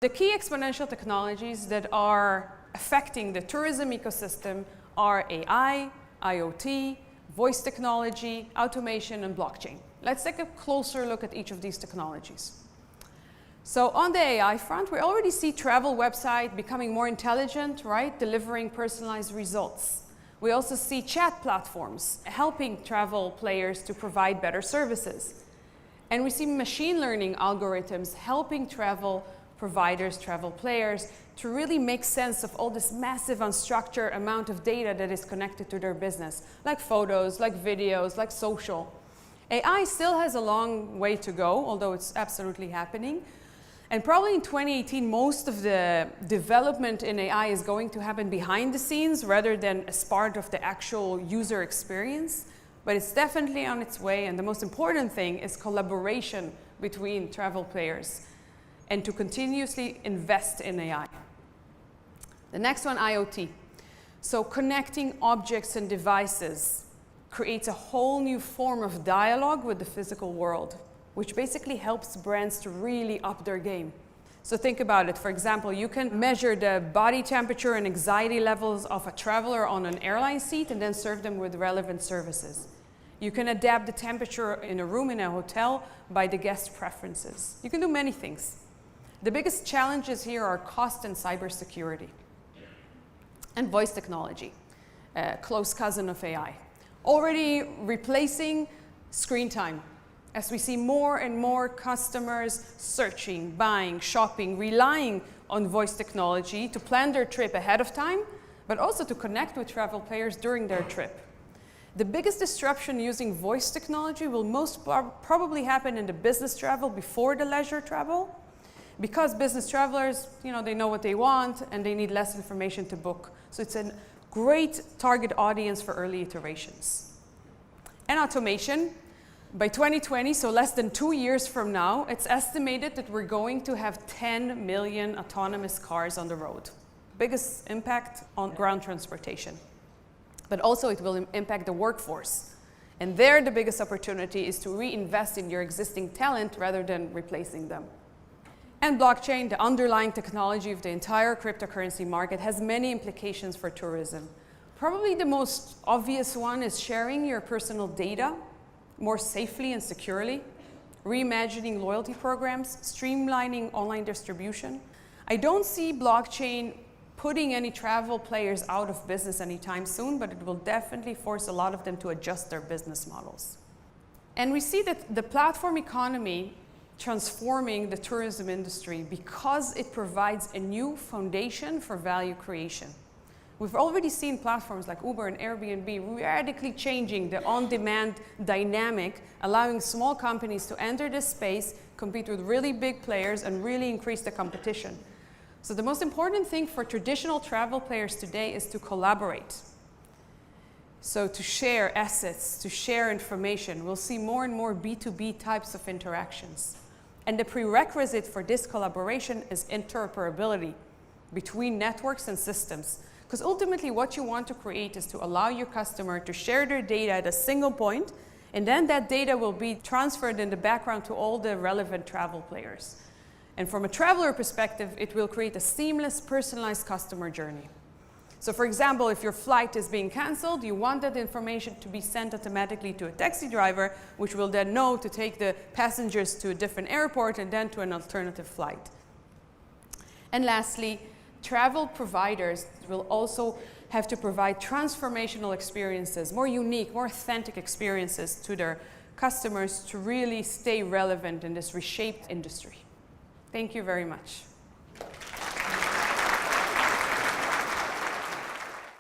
The key exponential technologies that are affecting the tourism ecosystem are AI, IoT, voice technology, automation, and blockchain. Let's take a closer look at each of these technologies. So on the AI front, we already see travel websites becoming more intelligent, right? Delivering personalized results. We also see chat platforms helping travel players to provide better services. And we see machine learning algorithms helping travel providers, travel players, to really make sense of all this massive unstructured amount of data that is connected to their business, like photos, like videos, like social. AI still has a long way to go, although it's absolutely happening. And probably in 2018, most of the development in AI is going to happen behind the scenes rather than as part of the actual user experience. But it's definitely on its way, and the most important thing is collaboration between travel players and to continuously invest in AI. The next one, IoT. So connecting objects and devices creates a whole new form of dialogue with the physical world, which basically helps brands to really up their game. So think about it. For example, you can measure the body temperature and anxiety levels of a traveler on an airline seat and then serve them with relevant services. You can adapt the temperature in a room in a hotel by the guest preferences. You can do many things. The biggest challenges here are cost and cybersecurity. And voice technology, a close cousin of AI. Already replacing screen time. As we see more and more customers searching, buying, shopping, relying on voice technology to plan their trip ahead of time, but also to connect with travel players during their trip. The biggest disruption using voice technology will most probably happen in the business travel before the leisure travel, because business travelers, they know what they want and they need less information to book. So it's a great target audience for early iterations. And automation. By 2020, so less than 2 years from now, it's estimated that we're going to have 10 million autonomous cars on the road. Biggest impact on ground transportation. But also it will impact the workforce. And there the biggest opportunity is to reinvest in your existing talent rather than replacing them. And blockchain, the underlying technology of the entire cryptocurrency market, has many implications for tourism. Probably the most obvious one is sharing your personal data more safely and securely, reimagining loyalty programs, streamlining online distribution. I don't see blockchain putting any travel players out of business anytime soon, but it will definitely force a lot of them to adjust their business models. And we see that the platform economy transforming the tourism industry because it provides a new foundation for value creation. We've already seen platforms like Uber and Airbnb radically changing the on-demand dynamic, allowing small companies to enter this space, compete with really big players, and really increase the competition. So the most important thing for traditional travel players today is to collaborate. So to share assets, to share information. We'll see more and more B2B types of interactions. And the prerequisite for this collaboration is interoperability between networks and systems. Because ultimately what you want to create is to allow your customer to share their data at a single point, and then that data will be transferred in the background to all the relevant travel players. And from a traveler perspective, it will create a seamless, personalized customer journey. So for example, if your flight is being canceled, you want that information to be sent automatically to a taxi driver, which will then know to take the passengers to a different airport and then to an alternative flight. And lastly, travel providers will also have to provide transformational experiences, more unique, more authentic experiences to their customers to really stay relevant in this reshaped industry. Thank you very much.